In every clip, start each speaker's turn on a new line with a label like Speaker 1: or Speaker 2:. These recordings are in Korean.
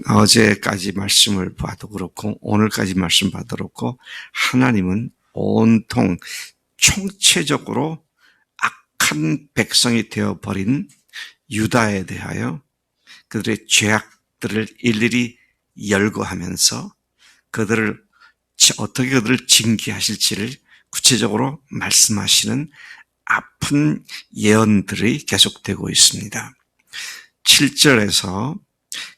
Speaker 1: 어제까지 말씀을 봐도 그렇고 오늘까지 말씀 봐도 그렇고 하나님은 온통 총체적으로 악한 백성이 되어버린 유다에 대하여 그들의 죄악들을 일일이 열거하면서 어떻게 그들을 징계하실지를 구체적으로 말씀하시는 아픈 예언들이 계속되고 있습니다. 7절에서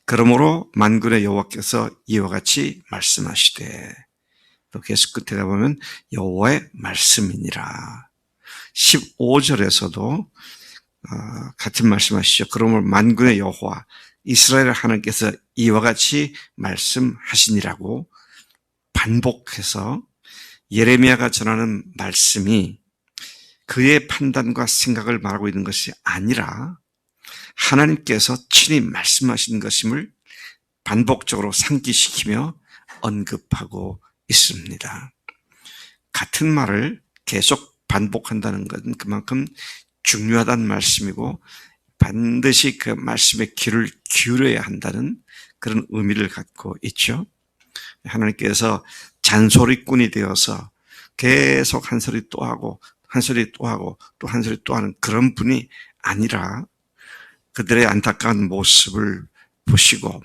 Speaker 1: 그러므로 만군의 여호와께서 이와 같이 말씀하시되, 또 계속 끝에 가보면 여호와의 말씀이니라. 15절에서도 같은 말씀하시죠. 그러므로 만군의 여호와 이스라엘 하나님께서 이와 같이 말씀하시니라고 반복해서 예레미야가 전하는 말씀이 그의 판단과 생각을 말하고 있는 것이 아니라 하나님께서 친히 말씀하신 것임을 반복적으로 상기시키며 언급하고 있습니다. 같은 말을 계속 반복한다는 것은 그만큼 중요하다는 말씀이고 반드시 그 말씀에 귀를 기울여야 한다는 그런 의미를 갖고 있죠. 하나님께서 잔소리꾼이 되어서 계속 한 소리 또 하고 한 소리 또 하고 또 한 소리 또 하는 그런 분이 아니라 그들의 안타까운 모습을 보시고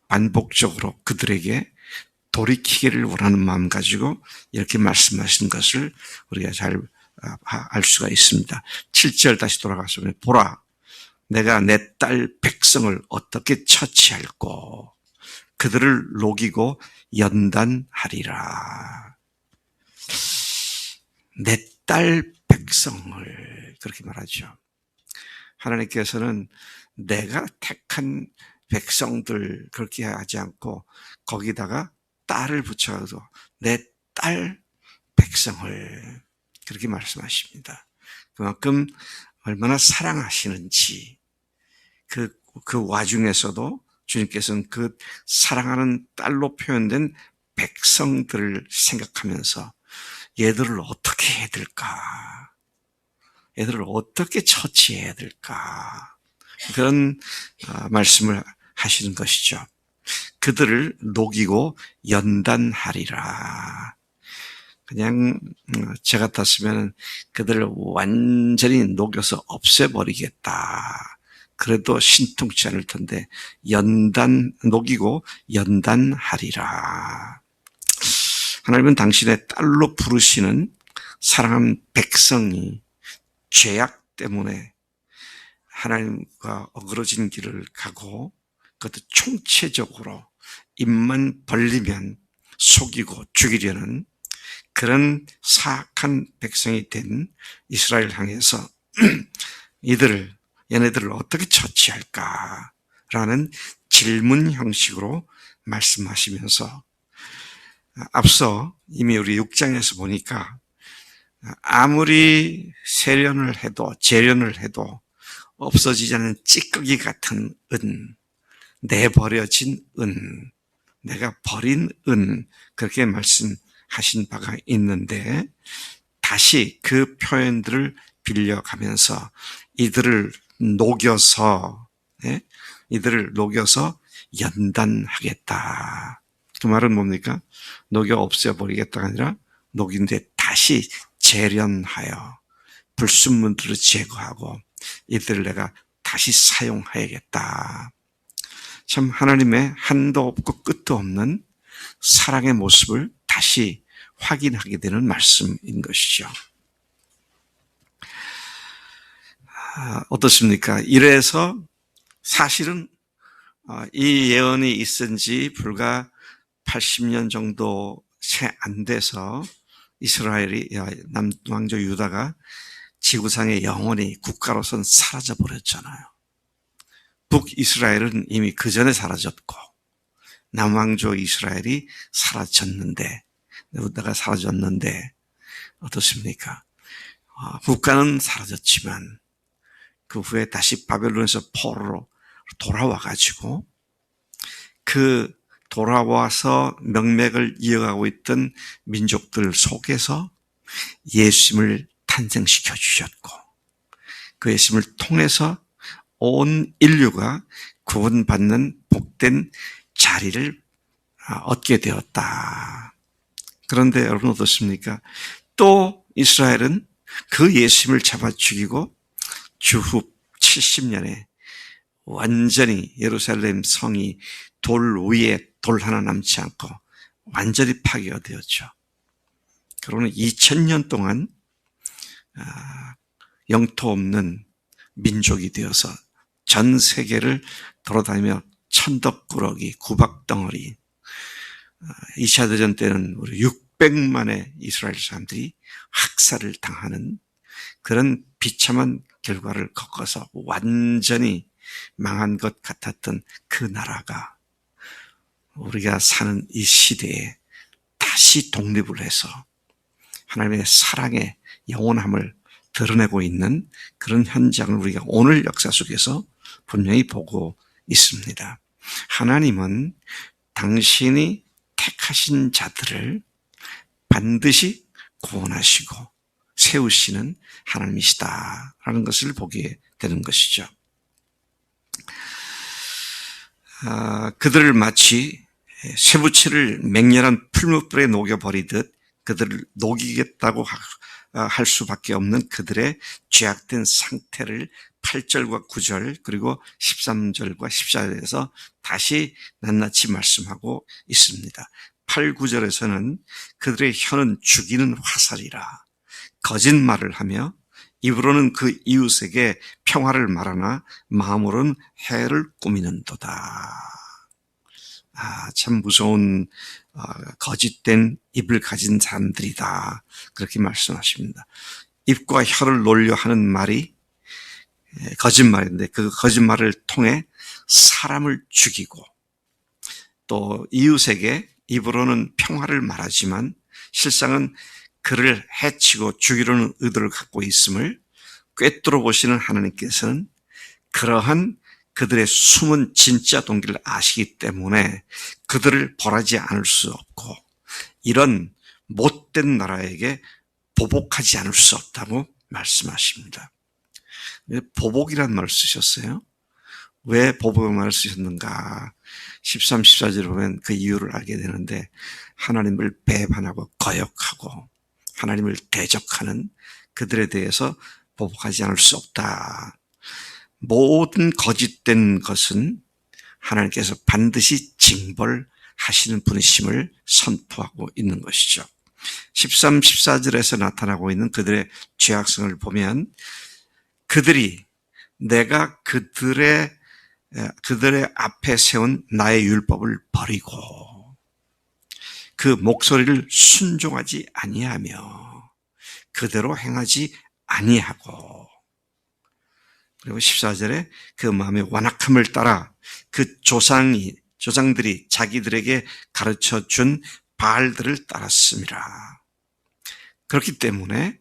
Speaker 1: 반복적으로 그들에게 돌이키기를 원하는 마음 가지고 이렇게 말씀하신 것을 우리가 잘 알 수가 있습니다. 7절 다시 돌아가서 보라, 내가 내 딸 백성을 어떻게 처치할꼬, 그들을 녹이고 연단하리라. 내 딸 백성을 그렇게 말하죠. 하나님께서는 내가 택한 백성들 그렇게 하지 않고 거기다가 딸을 붙여서 내 딸 백성을 그렇게 말씀하십니다. 그만큼 얼마나 사랑하시는지 그 와중에서도 주님께서는 그 사랑하는 딸로 표현된 백성들을 생각하면서 얘들을 어떻게 해야 될까? 얘들을 어떻게 처치해야 될까? 그런 말씀을 하시는 것이죠. 그들을 녹이고 연단하리라. 그냥 저 같았으면 그들을 완전히 녹여서 없애버리겠다. 그래도 신통치 않을 텐데 녹이고 연단하리라. 하나님은 당신의 딸로 부르시는 사랑하는 백성이 죄악 때문에 하나님과 어그러진 길을 가고 그것도 총체적으로 입만 벌리면 속이고 죽이려는 그런 사악한 백성이 된 이스라엘 향해서 얘네들을 어떻게 처치할까라는 질문 형식으로 말씀하시면서 앞서 이미 우리 6장에서 보니까 아무리 세련을 해도 재련을 해도 없어지지 않는 찌꺼기 같은 은, 내버려진 은, 내가 버린 은, 그렇게 말씀하신 바가 있는데 다시 그 표현들을 빌려가면서 이들을 녹여서 연단하겠다. 그 말은 뭡니까? 녹여 없애버리겠다가 아니라 녹인 뒤에 다시 재련하여 불순물들을 제거하고 이들을 내가 다시 사용하야겠다. 참 하나님의 한도 없고 끝도 없는 사랑의 모습을 다시 확인하게 되는 말씀인 것이죠. 어떻습니까? 이래서 사실은 이 예언이 있은 지 불과 80년 정도 채 안 돼서 이스라엘이 남왕조 유다가 지구상에 영원히 국가로서는 사라져버렸잖아요. 북이스라엘은 이미 그 전에 사라졌고 남왕조 이스라엘이 유다가 사라졌는데 어떻습니까? 국가는 사라졌지만 그 후에 다시 바벨론에서 포로로 돌아와가지고 돌아와서 명맥을 이어가고 있던 민족들 속에서 예수님을 탄생시켜 주셨고 그 예수님을 통해서 온 인류가 구원받는 잘못된 자리를 얻게 되었다. 그런데 여러분 어떻습니까? 또 이스라엘은 그 예수님을 잡아 죽이고 주후 70년에 완전히 예루살렘 성이 돌 위에 돌 하나 남지 않고 완전히 파괴가 되었죠. 그러면 2000년 동안 영토 없는 민족이 되어서 전 세계를 돌아다니며 천덕꾸러기, 구박덩어리, 2차 대전 때는 우리 600만의 이스라엘 사람들이 학살을 당하는 그런 비참한 결과를 겪어서 완전히 망한 것 같았던 그 나라가 우리가 사는 이 시대에 다시 독립을 해서 하나님의 사랑의 영원함을 드러내고 있는 그런 현장을 우리가 오늘 역사 속에서 분명히 보고 있습니다. 하나님은 당신이 택하신 자들을 반드시 구원하시고 세우시는 하나님이시다라는 것을 보게 되는 것이죠. 그들을 마치 쇠붙이를 맹렬한 풀무불에 녹여버리듯 그들을 녹이겠다고 할 수밖에 없는 그들의 죄악된 상태를 8절과 9절 그리고 13절과 14절에서 다시 낱낱이 말씀하고 있습니다. 8, 9절에서는 그들의 혀는 죽이는 화살이라 거짓말을 하며 입으로는 그 이웃에게 평화를 말하나 마음으로는 해를 꾸미는도다. 참 무서운 거짓된 입을 가진 사람들이다. 그렇게 말씀하십니다. 입과 혀를 놀려 하는 말이 거짓말인데 그 거짓말을 통해 사람을 죽이고 또 이웃에게 입으로는 평화를 말하지만 실상은 그를 해치고 죽이려는 의도를 갖고 있음을 꿰뚫어 보시는 하나님께서는 그러한 그들의 숨은 진짜 동기를 아시기 때문에 그들을 벌하지 않을 수 없고 이런 못된 나라에게 보복하지 않을 수 없다고 말씀하십니다. 보복이라는 말을 쓰셨어요. 왜 보복의 말을 쓰셨는가? 13, 14절을 보면 그 이유를 알게 되는데 하나님을 배반하고 거역하고 하나님을 대적하는 그들에 대해서 보복하지 않을 수 없다. 모든 거짓된 것은 하나님께서 반드시 징벌하시는 분이심을 선포하고 있는 것이죠. 13, 14절에서 나타나고 있는 그들의 죄악성을 보면 그들이 내가 그들의 앞에 세운 나의 율법을 버리고 그 목소리를 순종하지 아니하며 그대로 행하지 아니하고 그리고 14절에 그 마음의 완악함을 따라 그 조상들이 자기들에게 가르쳐 준 바알들을 따랐습니다. 그렇기 때문에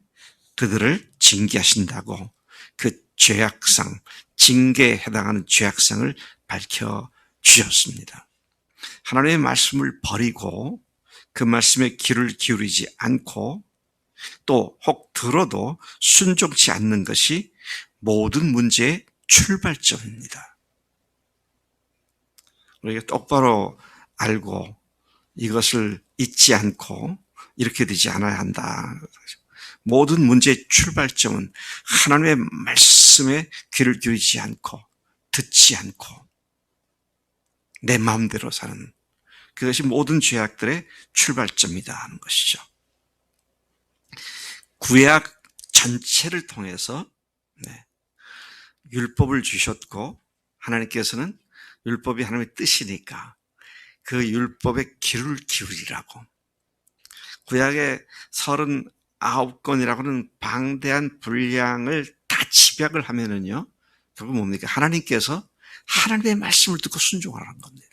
Speaker 1: 그들을 징계하신다고 그 죄악상, 징계에 해당하는 죄악상을 밝혀주셨습니다. 하나님의 말씀을 버리고 그 말씀에 귀를 기울이지 않고 또 혹 들어도 순종치 않는 것이 모든 문제의 출발점입니다. 우리가 똑바로 알고 이것을 잊지 않고 이렇게 되지 않아야 한다. 모든 문제의 출발점은 하나님의 말씀에 귀를 기울이지 않고 듣지 않고 내 마음대로 사는 그것이 모든 죄악들의 출발점이다 하는 것이죠. 구약 전체를 통해서 율법을 주셨고 하나님께서는 율법이 하나님의 뜻이니까 그 율법에 귀를 기울이라고 구약의 39권이라고 하는 방대한 분량을 다 집약을 하면은요 결국 뭡니까? 하나님께서 하나님의 말씀을 듣고 순종하라는 겁니다.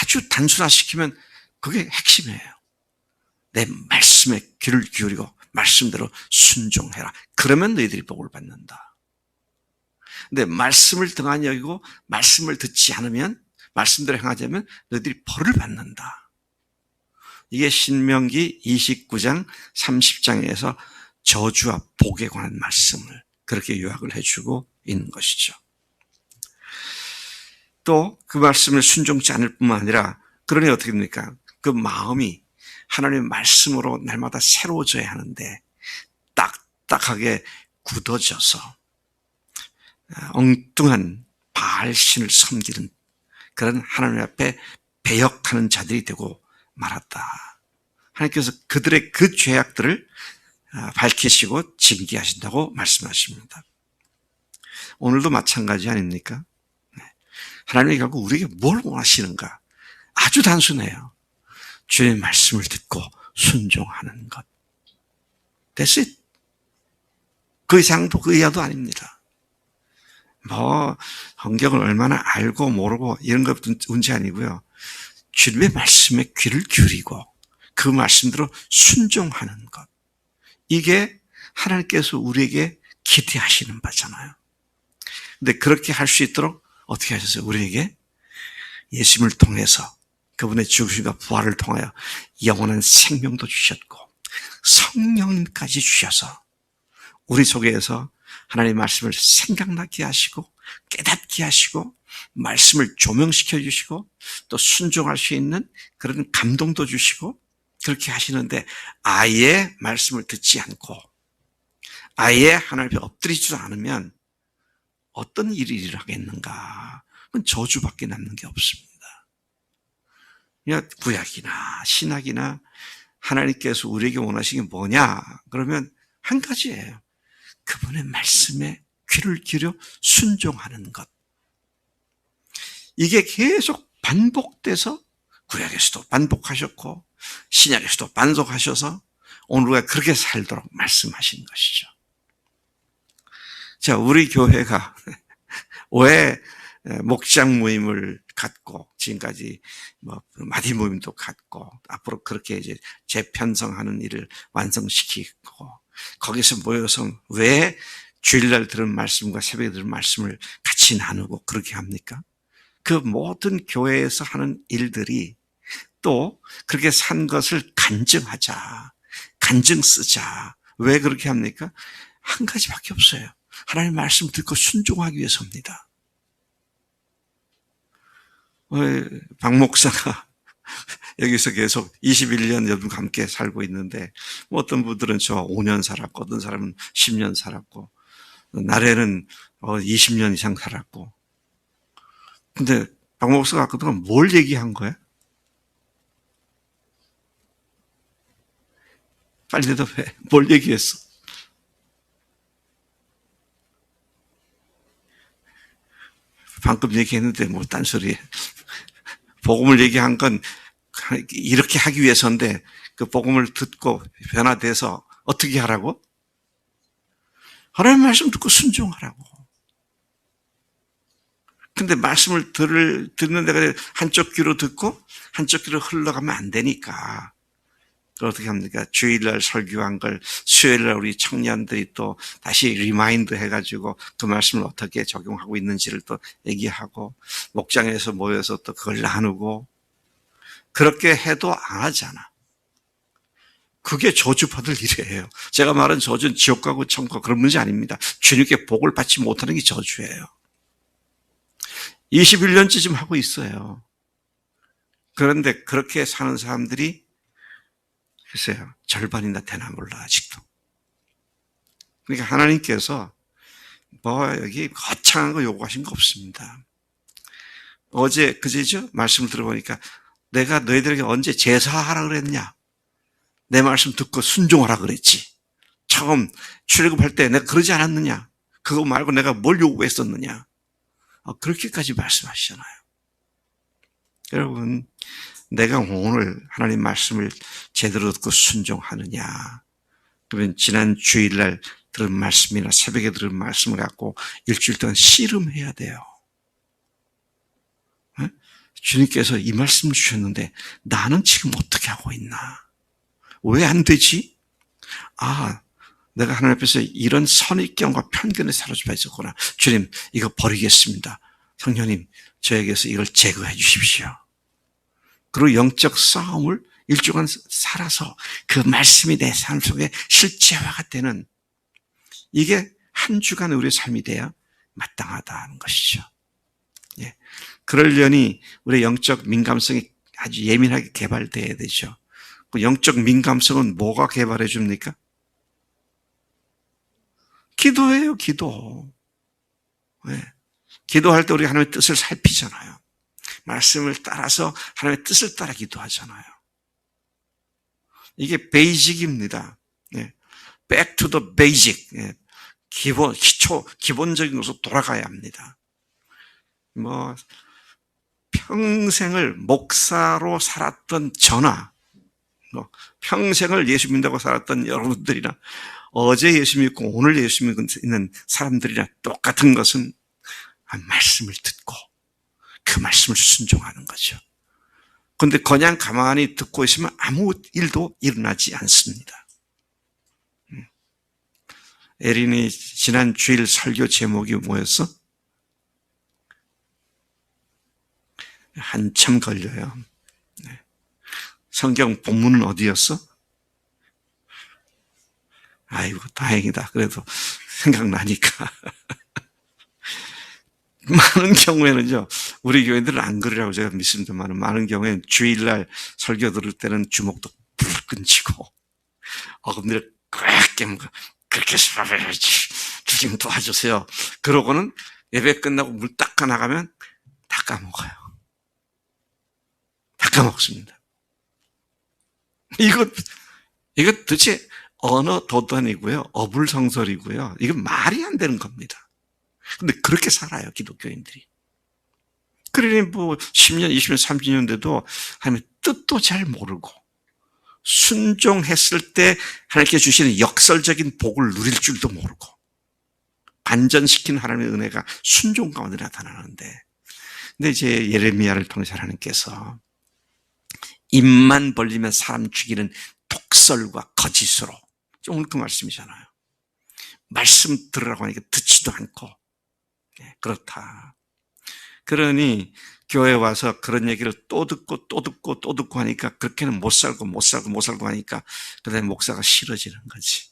Speaker 1: 아주 단순화시키면 그게 핵심이에요. 내 말씀에 귀를 기울이고 말씀대로 순종해라. 그러면 너희들이 복을 받는다. 근데 말씀을 등한히 여기고 말씀을 듣지 않으면 말씀대로 행하지 않으면 너희들이 벌을 받는다. 이게 신명기 29장 30장에서 저주와 복에 관한 말씀을 그렇게 요약을 해주고 있는 것이죠. 또 그 말씀을 순종치 않을 뿐만 아니라 그러니 어떻게 됩니까? 그 마음이 하나님의 말씀으로 날마다 새로워져야 하는데 딱딱하게 굳어져서 엉뚱한 바알신을 섬기는 그런 하나님 앞에 배역하는 자들이 되고 말았다. 하나님께서 그들의 그 죄악들을 밝히시고 징계하신다고 말씀하십니다. 오늘도 마찬가지 아닙니까? 하나님이 결국 우리에게 뭘 원하시는가? 아주 단순해요. 주의 말씀을 듣고 순종하는 것. That's it. 그 이상도 그 이하도 아닙니다. 성경을 얼마나 알고 모르고 이런 것 문제 아니고요. 주님의 말씀에 귀를 기울이고 그 말씀대로 순종하는 것. 이게 하나님께서 우리에게 기대하시는 바잖아요. 근데 그렇게 할 수 있도록 어떻게 하셨어요? 우리에게 예수님을 통해서 그분의 죽으심과 부활을 통하여 영원한 생명도 주셨고 성령님까지 주셔서 우리 속에서 하나님의 말씀을 생각나게 하시고 깨닫게 하시고 말씀을 조명시켜 주시고 또 순종할 수 있는 그런 감동도 주시고 그렇게 하시는데 아예 말씀을 듣지 않고 아예 하나님 앞에 엎드리지도 않으면 어떤 일이 일어나겠는가? 그건 저주밖에 남는 게 없습니다. 구약이나 신약이나 하나님께서 우리에게 원하시는 게 뭐냐? 그러면 한 가지예요. 그분의 말씀에 귀를 기울여 순종하는 것. 이게 계속 반복돼서 구약에서도 반복하셨고 신약에서도 반복하셔서 오늘 우리가 그렇게 살도록 말씀하신 것이죠. 자, 우리 교회가 왜 목장 모임을 갖고 지금까지 마디 모임도 갖고 앞으로 그렇게 이제 재편성하는 일을 완성시키고 거기서 모여서 왜 주일날 들은 말씀과 새벽에 들은 말씀을 같이 나누고 그렇게 합니까? 그 모든 교회에서 하는 일들이 또 그렇게 산 것을 간증하자, 간증 쓰자. 왜 그렇게 합니까? 한 가지밖에 없어요. 하나님의 말씀 듣고 순종하기 위해서입니다. 박 목사가 여기서 계속 21년 여러분과 함께 살고 있는데 어떤 분들은 저 5년 살았고 어떤 사람은 10년 살았고 나래는 20년 이상 살았고 근데 박 목사가 그동안 뭘 얘기한 거야? 빨리 대답해. 뭘 얘기했어? 방금 얘기했는데 뭐 딴소리해. 복음을 얘기한 건 이렇게 하기 위해서인데 그 복음을 듣고 변화돼서 어떻게 하라고? 하나님의 말씀 듣고 순종하라고. 근데 말씀을 듣는 데가 한쪽 귀로 듣고 한쪽 귀로 흘러가면 안 되니까 어떻게 합니까? 주일날 설교한 걸 수요일날 우리 청년들이 또 다시 리마인드 해가지고 그 말씀을 어떻게 적용하고 있는지를 또 얘기하고 목장에서 모여서 또 그걸 나누고 그렇게 해도 안 하잖아. 그게 저주받을 일이에요. 제가 말한 저주는 지옥 가고 천국 그런 문제 아닙니다. 주님께 복을 받지 못하는 게 저주예요. 21년째 지금 하고 있어요. 그런데 그렇게 사는 사람들이 글쎄요, 절반이나 되나 몰라, 아직도. 그러니까 하나님께서 여기 거창한 거 요구하신 거 없습니다. 그제죠? 말씀을 들어보니까 내가 너희들에게 언제 제사하라 그랬냐? 내 말씀 듣고 순종하라 그랬지. 처음 출애굽할 때 내가 그러지 않았느냐? 그거 말고 내가 뭘 요구했었느냐? 그렇게까지 말씀하시잖아요. 여러분, 내가 오늘 하나님 말씀을 제대로 듣고 순종하느냐? 그러면 지난 주일날 들은 말씀이나 새벽에 들은 말씀을 갖고 일주일 동안 씨름해야 돼요. 주님께서 이 말씀을 주셨는데 나는 지금 어떻게 하고 있나? 왜 안 되지? 내가 하나님 앞에서 이런 선입견과 편견에 사로잡혀 있었구나. 주님, 이거 버리겠습니다. 성령님, 저에게서 이걸 제거해 주십시오. 그리고 영적 싸움을 일주간 살아서 그 말씀이 내 삶 속에 실제화가 되는 이게 한 주간 우리의 삶이 돼야 마땅하다는 것이죠. 예. 그러려니 우리의 영적 민감성이 아주 예민하게 개발돼야 되죠. 그 영적 민감성은 뭐가 개발해 줍니까? 기도예요, 기도. 예. 기도할 때 우리 하나님의 뜻을 살피잖아요. 말씀을 따라서 하나님의 뜻을 따라 기도하잖아요. 이게 베이직입니다. 예. Back to the basic. 예. 기본적인 것으로 돌아가야 합니다. 뭐, 평생을 목사로 살았던 저나, 뭐, 평생을 예수 믿는다고 살았던 여러분들이나, 어제 예수 믿고 오늘 예수 믿고 있는 사람들이나 똑같은 것은 말씀을 듣고 그 말씀을 순종하는 거죠. 그런데 그냥 가만히 듣고 있으면 아무 일도 일어나지 않습니다. 에린이 지난 주일 설교 제목이 뭐였어? 한참 걸려요. 성경 본문은 어디였어? 아이고, 다행이다. 그래도 생각나니까. 많은 경우에는요, 우리 교회들은 안 그러라고 제가 믿습니다만, 많은 경우에는 주일날 설교 들을 때는 주먹도 불끈 쥐고, 어금니를 꽉 깨물고, 그렇게 살아야지. 주님 도와주세요. 그러고는 예배 끝나고 물 닦아 나가면 다 까먹어요. 다 까먹습니다. 이거 도대체 언어 도단이고요. 어불성설이고요. 이건 말이 안 되는 겁니다. 근데 그렇게 살아요, 기독교인들이. 그러니 뭐 10년, 20년, 30년 돼도 하나님의 뜻도 잘 모르고 순종했을 때 하나님께 주시는 역설적인 복을 누릴 줄도 모르고 반전시키는 하나님의 은혜가 순종 가운데 나타나는데, 근데 이제 예레미야를 통해서 하나님께서 입만 벌리면 사람 죽이는 독설과 거짓으로, 오늘 그 말씀이잖아요. 말씀 들으라고 하니까 듣지도 않고, 그렇다. 그러니 교회 와서 그런 얘기를 또 듣고 또 듣고 또 듣고 하니까 그렇게는 못 살고 하니까 그다음에 목사가 싫어지는 거지.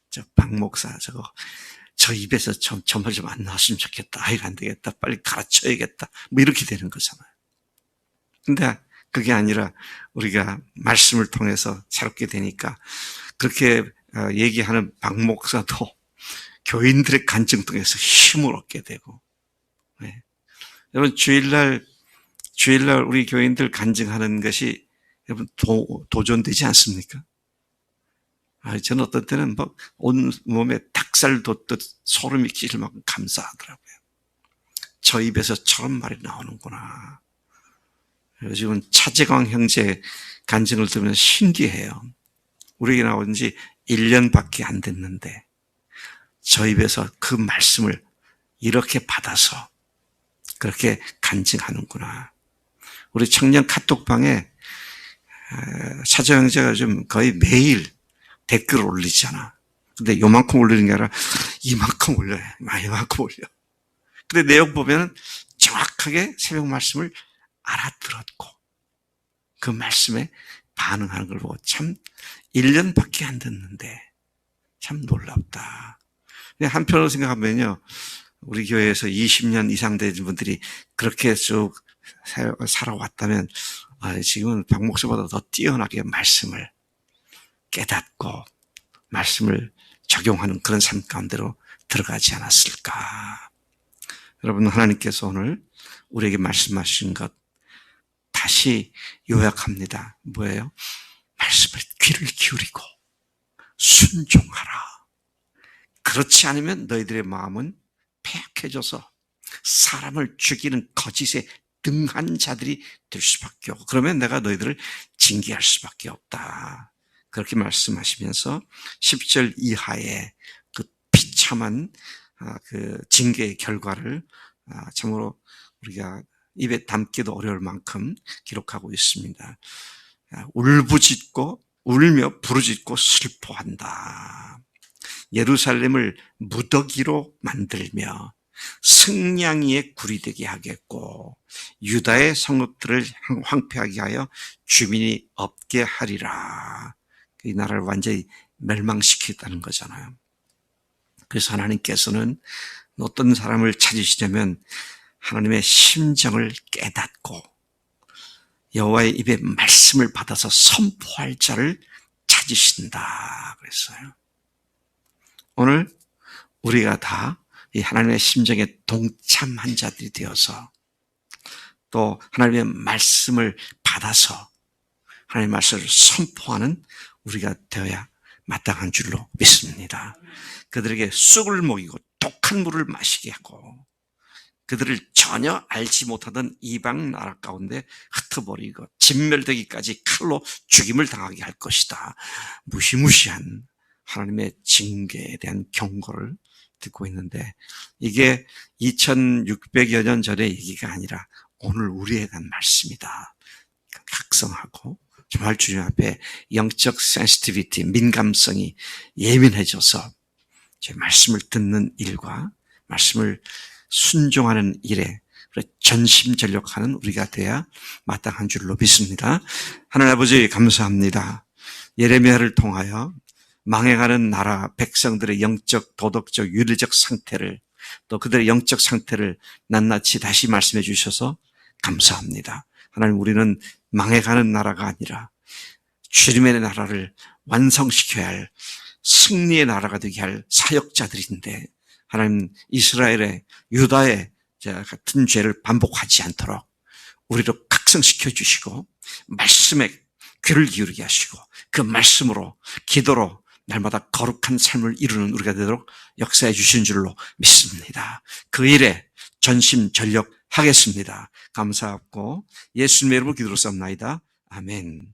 Speaker 1: 저 박 목사 저 입에서 저 말 좀 안 나왔으면 좋겠다. 아이고 안 되겠다. 빨리 가르쳐야겠다. 뭐 이렇게 되는 거잖아요. 근데 그게 아니라 우리가 말씀을 통해서 새롭게 되니까 그렇게 얘기하는 박 목사도 교인들의 간증 통해서 힘을 얻게 되고, 네. 여러분 주일날 우리 교인들 간증하는 것이 여러분 도전되지 않습니까? 저는 어떤 때는 막 온 몸에 닭살 돋듯 소름이 끼칠 만큼 감사하더라고요. 저 입에서 저런 말이 나오는구나. 요즘은 차재광 형제 간증을 들으면 신기해요. 우리에게 나온 지 1년밖에 안 됐는데 저 입에서 그 말씀을 이렇게 받아서 그렇게 간증하는구나. 우리 청년 카톡방에 차재광 형제가 좀 거의 매일 댓글을 올리잖아. 근데 요만큼 올리는 게 아니라 이만큼 올려요. 이만큼 올려. 근데 내용 보면 정확하게 새벽 말씀을 알아들었고 그 말씀에 반응하는 걸 보고 참 1년밖에 안 됐는데 참 놀랍다. 한편으로 생각하면요, 우리 교회에서 20년 이상 된 분들이 그렇게 쭉 살아왔다면 지금은 박 목사보다 더 뛰어나게 말씀을 깨닫고 말씀을 적용하는 그런 삶 가운데로 들어가지 않았을까. 여러분, 하나님께서 오늘 우리에게 말씀하신 것 다시 요약합니다. 뭐예요? 말씀을 귀를 기울이고 순종하라. 그렇지 않으면 너희들의 마음은 패역해져서 사람을 죽이는 거짓에 등한 자들이 될 수밖에 없고, 그러면 내가 너희들을 징계할 수밖에 없다. 그렇게 말씀하시면서 10절 이하의 그 비참한 그 징계의 결과를 참으로 우리가 입에 담기도 어려울 만큼 기록하고 있습니다. 울부짖고 울며 부르짖고 슬퍼한다. 예루살렘을 무더기로 만들며 승냥이의 굴이 되게 하겠고 유다의 성읍들을 황폐하게 하여 주민이 없게 하리라. 이 나라를 완전히 멸망시키겠다는 거잖아요. 그래서 하나님께서는 어떤 사람을 찾으시냐면 하나님의 심정을 깨닫고 여호와의 입에 말씀을 받아서 선포할 자를 찾으신다 그랬어요. 오늘 우리가 다 이 하나님의 심정에 동참한 자들이 되어서 또 하나님의 말씀을 받아서 하나님의 말씀을 선포하는 우리가 되어야 마땅한 줄로 믿습니다. 그들에게 쑥을 먹이고 독한 물을 마시게 하고 그들을 전혀 알지 못하던 이방 나라 가운데 흩어버리고 진멸되기까지 칼로 죽임을 당하게 할 것이다. 무시무시한 하나님의 징계에 대한 경고를 듣고 있는데 이게 2600여 년 전의 얘기가 아니라 오늘 우리에 대한 말씀이다. 각성하고 정말 주님 앞에 영적 센시티비티, 민감성이 예민해져서 제 말씀을 듣는 일과 말씀을 순종하는 일에 전심전력하는 우리가 돼야 마땅한 줄로 믿습니다. 하나님 아버지 감사합니다. 예레미야를 통하여 망해가는 나라 백성들의 영적, 도덕적, 윤리적 상태를 또 그들의 영적 상태를 낱낱이 다시 말씀해 주셔서 감사합니다. 하나님 우리는 망해가는 나라가 아니라 주님의 나라를 완성시켜야 할 승리의 나라가 되게 할 사역자들인데 하나님 이스라엘의 유다의 같은 죄를 반복하지 않도록 우리를 각성시켜 주시고 말씀에 귀를 기울이게 하시고 그 말씀으로 기도로 날마다 거룩한 삶을 이루는 우리가 되도록 역사해 주신 줄로 믿습니다. 그 일에 전심전력하겠습니다. 감사하고 예수님의 이름으로 기도로 쌉나이다. 아멘.